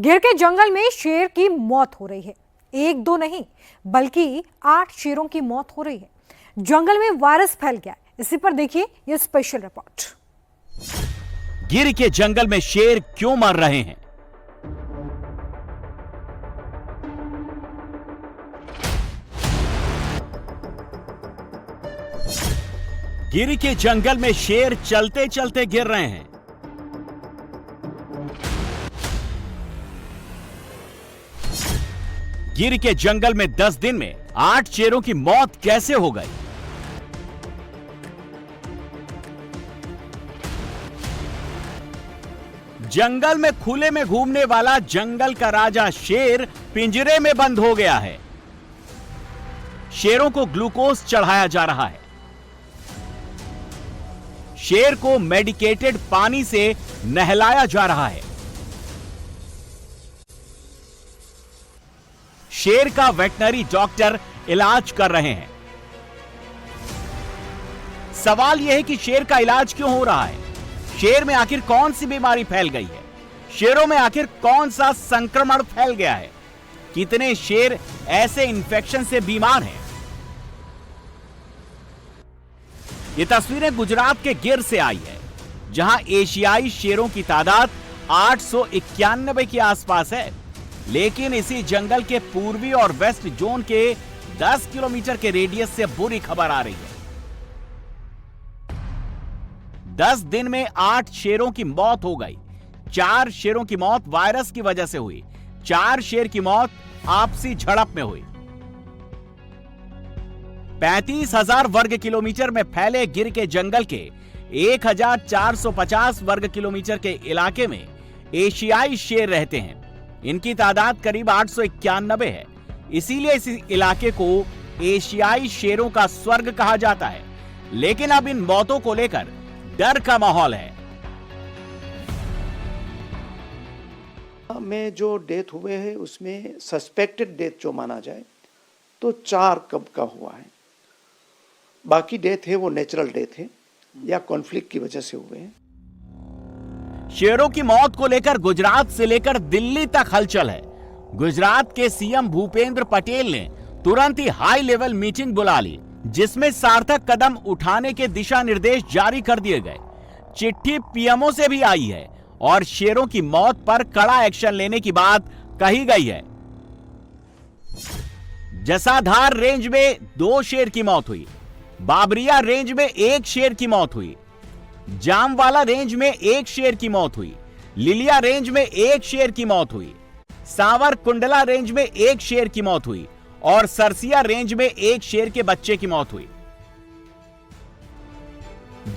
गिर के जंगल में शेर की मौत हो रही है। एक दो नहीं बल्कि 8 शेरों की मौत हो रही है। जंगल में वायरस फैल गया है। इसी पर देखिए यह स्पेशल रिपोर्ट। गिर के जंगल में शेर क्यों मर रहे हैं? गिर के जंगल में शेर चलते चलते गिर रहे हैं। गिर के जंगल में 10 दिन में 8 शेरों की मौत कैसे हो गई? जंगल में खुले में घूमने वाला जंगल का राजा शेर पिंजरे में बंद हो गया है। शेरों को ग्लूकोज चढ़ाया जा रहा है। शेर को मेडिकेटेड पानी से नहलाया जा रहा है। शेर का वेटनरी डॉक्टर इलाज कर रहे हैं। सवाल यह है कि शेर का इलाज क्यों हो रहा है? शेर में आखिर कौन सी बीमारी फैल गई है? शेरों में आखिर कौन सा संक्रमण फैल गया है? कितने शेर ऐसे इन्फेक्शन से बीमार हैं? ये तस्वीरें गुजरात के गिर से आई है, जहां एशियाई शेरों की तादाद 891 के आसपास है। लेकिन इसी जंगल के पूर्वी और वेस्ट जोन के 10 किलोमीटर के रेडियस से बुरी खबर आ रही है। 10 दिन में 8 शेरों की मौत हो गई। 4 शेरों की मौत वायरस की वजह से हुई। 4 शेर की मौत आपसी झड़प में हुई। 35,000 वर्ग किलोमीटर में फैले गिर के जंगल के 1,450 वर्ग किलोमीटर के इलाके में एशियाई शेर रहते हैं। इनकी तादाद करीब 891 है। इसीलिए इस इलाके को एशियाई शेरों का स्वर्ग कहा जाता है। लेकिन अब इन मौतों को लेकर डर का माहौल है। में जो डेथ हुए हैं उसमें सस्पेक्टेड डेथ जो माना जाए तो 4 कब का हुआ है। बाकी डेथ है वो नेचुरल डेथ है या कॉन्फ्लिक्ट की वजह से हुए हैं। शेरों की मौत को लेकर गुजरात से लेकर दिल्ली तक हलचल है। गुजरात के सीएम भूपेंद्र पटेल ने तुरंत ही हाई लेवल मीटिंग बुला ली, जिसमें सार्थक कदम उठाने के दिशा निर्देश जारी कर दिए गए। चिट्ठी पीएमओ से भी आई है और शेरों की मौत पर कड़ा एक्शन लेने की बात कही गई है। जसाधार रेंज में 2 शेर की मौत हुई। बाबरिया रेंज में 1 शेर की मौत हुई। जामवाला रेंज में 1 शेर की मौत हुई। लिलिया रेंज में 1 शेर की मौत हुई। सांवर कुंडला रेंज में 1 शेर की मौत हुई और सरसिया रेंज में 1 शेर के बच्चे की मौत हुई।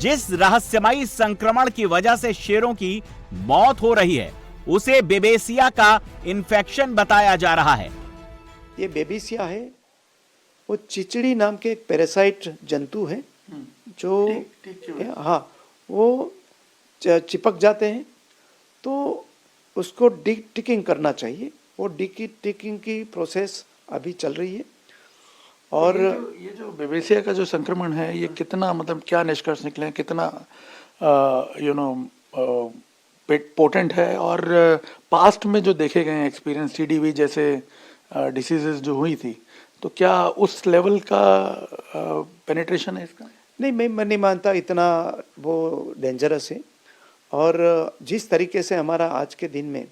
जिस रहस्यमयी संक्रमण की वजह से शेरों की मौत हो रही है उसे बेबेसिया का इन्फेक्शन बताया जा रहा है। ये बेबेसिया है, वो चिचड़ी नाम के एक पैरासाइट जंतु है जो हाँ वो चिपक जाते हैं, तो उसको टिकिंग करना चाहिए। वो टिकिंग की प्रोसेस अभी चल रही है। और ये जो बेबेसिया का जो संक्रमण है ये कितना मतलब क्या निष्कर्ष निकले, कितना पोटेंट है? और पास्ट में जो देखे गए एक्सपीरियंस टीडीवी जैसे डिसीजेस जो हुई थी, तो क्या उस लेवल का पेनिट्रेशन है इसका? नहीं, मैं नहीं मानता इतना वो डेंजरस है। और जिस तरीके से हमारा आज के दिन में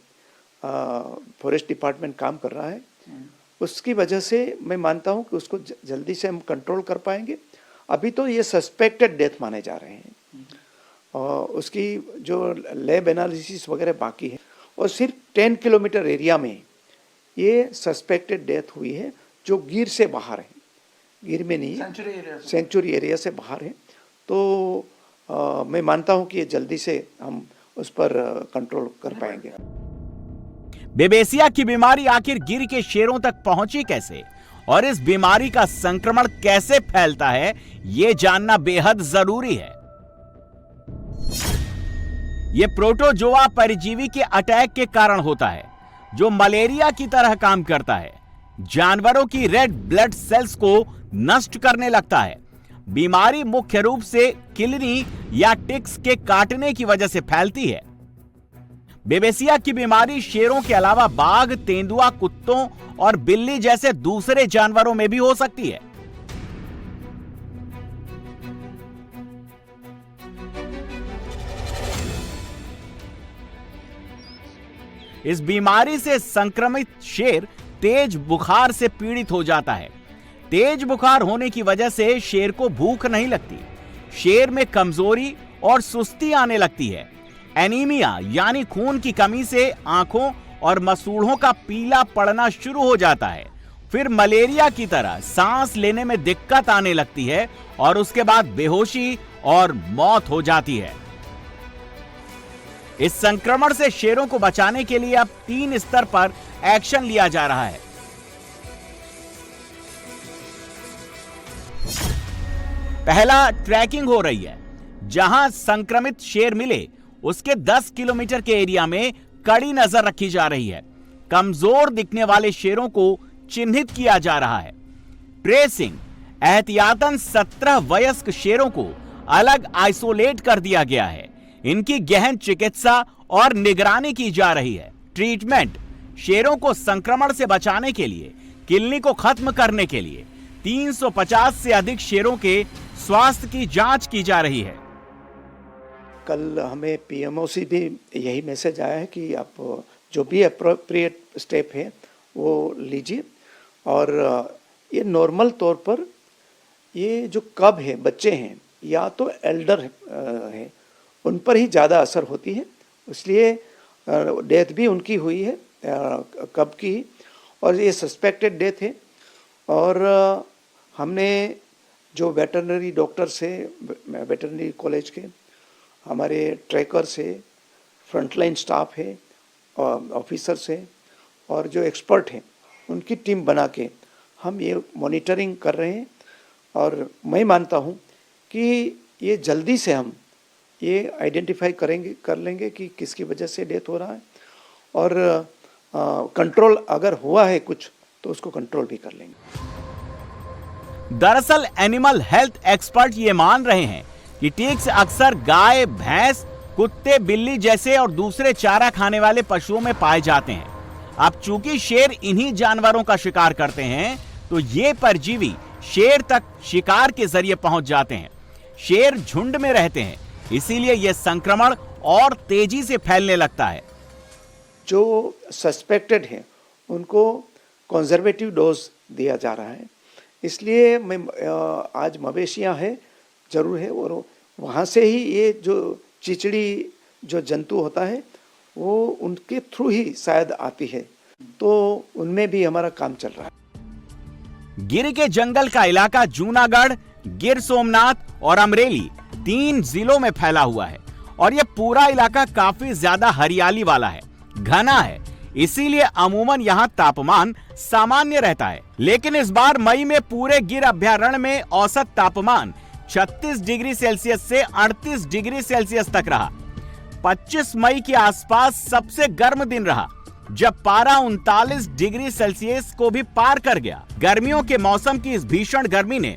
फॉरेस्ट डिपार्टमेंट काम कर रहा है उसकी वजह से मैं मानता हूं कि उसको जल्दी से हम कंट्रोल कर पाएंगे। अभी तो ये सस्पेक्टेड डेथ माने जा रहे हैं और उसकी जो लैब एनालिसिस वगैरह बाकी है। और सिर्फ 10 किलोमीटर एरिया में ये सस्पेक्टेड डेथ हुई है जो गिर से बाहर है, गिर में नहीं, सेंचुरी एरिया से बाहर है। तो मैं मानता हूं कि ये जल्दी से हम उस पर कंट्रोल कर पाएंगे। बेबेसिया की बीमारी आखिर गिर के शेरों तक पहुंची कैसे और इस बीमारी का संक्रमण कैसे फैलता है, यह जानना बेहद जरूरी है। यह प्रोटोजोआ परजीवी के अटैक के कारण होता है जो मलेरिया की तरह काम करता है। जानवरों की रेड ब्लड सेल्स को नष्ट करने लगता है। बीमारी मुख्य रूप से किलनी या टिक्स के काटने की वजह से फैलती है। बेबेसिया की बीमारी शेरों के अलावा बाघ, तेंदुआ, कुत्तों और बिल्ली जैसे दूसरे जानवरों में भी हो सकती है। इस बीमारी से संक्रमित शेर तेज बुखार से पीड़ित हो जाता है। तेज बुखार होने की वजह से शेर को भूख नहीं लगती, शेर में कमजोरी और सुस्ती आने लगती है। एनीमिया यानी खून की कमी से आंखों और मसूड़ों का पीला पड़ना शुरू हो जाता है। फिर मलेरिया की तरह सांस लेने में दिक्कत आने लगती है और उसके बाद बेहोशी और मौत हो जाती है। इस संक्रमण से शेरों को बचाने के लिए अब 3 स्तर पर एक्शन लिया जा रहा है। पहला, ट्रैकिंग हो रही है। जहां संक्रमित शेर मिले उसके 10 किलोमीटर के एरिया में कड़ी नजर रखी जा रही है। कमजोर दिखने वाले शेरों को चिन्हित किया जा रहा है। ट्रेसिंग, एहतियातन 17 वयस्क शेरों को अलग आइसोलेट कर दिया गया है। इनकी गहन चिकित्सा और निगरानी की जा रही है। ट्रीटमेंट, शेरों को संक्रमण से बचाने के लिए, किलनी को खत्म करने के लिए 350 से अधिक शेरों के स्वास्थ्य की जांच की जा रही है। कल हमें पीएमओ से भी यही मैसेज आया है कि आप जो भी अप्रोप्रिएट स्टेप है वो लीजिए। और ये नॉर्मल तौर पर ये जो कब है, बच्चे हैं या तो एल्डर हैं, उन पर ही ज़्यादा असर होती है। इसलिए डेथ भी उनकी हुई है कब की, और ये सस्पेक्टेड डेथ है। और हमने जो वेटरनरी डॉक्टर से, वेटरनरी कॉलेज के हमारे ट्रैकर से, फ्रंटलाइन स्टाफ है, ऑफिसर से और जो एक्सपर्ट हैं, उनकी टीम बना के हम ये मॉनिटरिंग कर रहे हैं। और मैं मानता हूँ कि ये जल्दी से हम ये आइडेंटिफाई कर लेंगे कि किसकी वजह से डेथ हो रहा है, और कंट्रोल अगर हुआ है कुछ तो उसको कंट्रोल भी कर लेंगे। दरअसल एनिमल हेल्थ एक्सपर्ट ये मान रहे हैं कि टिक्स अक्सर गाय, भैंस, कुत्ते, बिल्ली जैसे और दूसरे चारा खाने वाले पशुओं में पाए जाते हैं। अब चूंकि शेर इन्हीं जानवरों का शिकार करते हैं तो ये परजीवी शेर तक शिकार के जरिए पहुंच जाते हैं। शेर झुंड में रहते हैं, इसीलिए यह संक्रमण और तेजी से फैलने लगता है। जो सस्पेक्टेड हैं उनको कंजर्वेटिव डोज दिया जा रहा है। इसलिए मैं आज मवेशियां हैं जरूर है, और वहाँ से ही ये जो चिचड़ी जो जंतु होता है वो उनके थ्रू ही शायद आती है, तो उनमें भी हमारा काम चल रहा है। गिर के जंगल का इलाका जूनागढ़, गिर सोमनाथ और अमरेली 3 जिलों में फैला हुआ है और यह पूरा इलाका काफी ज्यादा हरियाली वाला है, घना है। इसीलिए अमूमन यहाँ तापमान सामान्य रहता है, लेकिन इस बार मई में पूरे गिर अभयारण्य में औसत तापमान 36 डिग्री सेल्सियस से 38 डिग्री सेल्सियस तक रहा। 25 मई के आसपास सबसे गर्म दिन रहा, जब पारा 39 डिग्री सेल्सियस को भी पार कर गया। गर्मियों के मौसम की इस भीषण गर्मी ने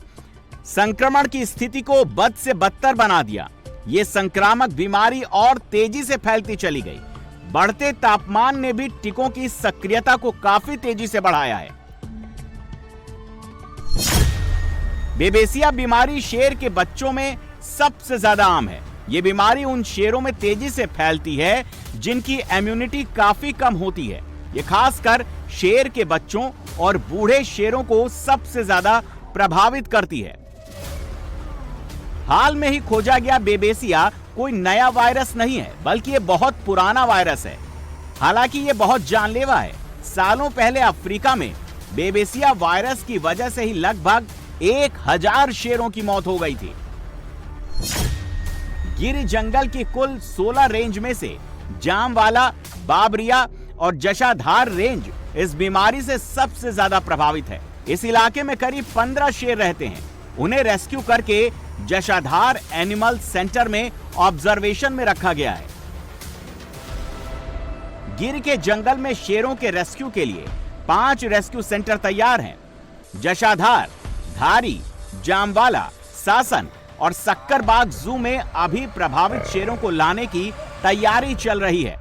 संक्रमण की स्थिति को बद से बदतर बना दिया। ये संक्रामक बीमारी और तेजी से फैलती चली गई। बढ़ते तापमान ने भी टीकों की सक्रियता को काफी तेजी से बढ़ाया है। बेबेसिया बीमारी शेर के बच्चों में सबसे ज्यादा आम है। ये बीमारी उन शेरों में तेजी से फैलती है जिनकी इम्यूनिटी काफी कम होती है। ये खासकर शेर के बच्चों और बूढ़े शेरों को सबसे ज्यादा प्रभावित करती है। हाल में ही खोजा गया बेबेसिया कोई नया वायरस नहीं है, बल्कि ये बहुत पुराना वायरस है। हालांकि ये बहुत जानलेवा है। सालों पहले अफ्रीका में बेबेसिया वायरस की वजह से ही लगभग 1000 शेरों की मौत हो गई थी। गिर जंगल की कुल 16 रेंज में से जामवाला, बाबरिया और जशाधार रेंज इस बीमारी से सबसे ज्यादा प्रभावित है। इस इलाके में करीब 15 शेर रहते हैं। उन्हें रेस्क्यू करके जशाधार एनिमल सेंटर में ऑब्जर्वेशन में रखा गया है। गिर के जंगल में शेरों के रेस्क्यू के लिए 5 रेस्क्यू सेंटर तैयार हैं। जशाधार, धारी, जामवाला, सासन और सक्करबाग जू में अभी प्रभावित शेरों को लाने की तैयारी चल रही है।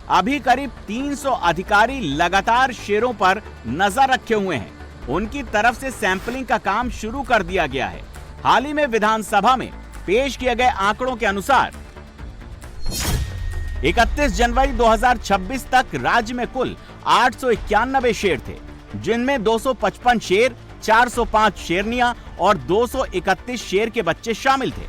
अभी करीब 300 अधिकारी लगातार शेरों पर नजर रखे हुए हैं। उनकी तरफ से सैंपलिंग का काम शुरू कर दिया गया है। हाल ही में विधानसभा में पेश किए गए आंकड़ों के अनुसार 31 जनवरी 2026 तक राज्य में कुल 891 शेर थे, जिनमें 255 शेर, 405 शेरनियां और 231 शेर के बच्चे शामिल थे।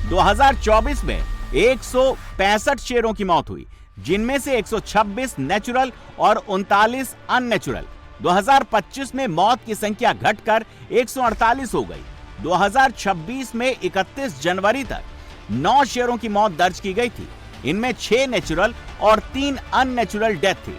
2024 में 165 शेरों की मौत हुई, जिनमें से 126 नेचुरल और 39 अननेचुरल। 2025 में मौत की संख्या घटकर 148 हो गई। 2026 में 31 जनवरी तक 9 शेरों की मौत दर्ज की गई थी। इनमें 6 नेचुरल और 3 अननेचुरल डेथ थी।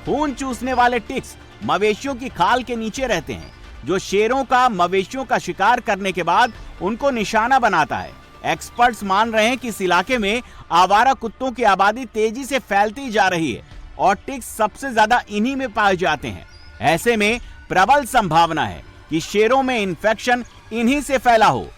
खून चूसने वाले टिक्स मवेशियों की खाल के नीचे रहते हैं, जो शेरों का मवेशियों का शिकार करने के बाद उनको निशाना बनाता है। एक्सपर्ट्स मान रहे हैं कि इस इलाके में आवारा कुत्तों की आबादी तेजी से फैलती जा रही है और टिक्स सबसे ज्यादा इन्हीं में पाए जाते हैं। ऐसे में प्रबल संभावना है कि शेरों में इन्फेक्शन इन्हीं से फैला हो।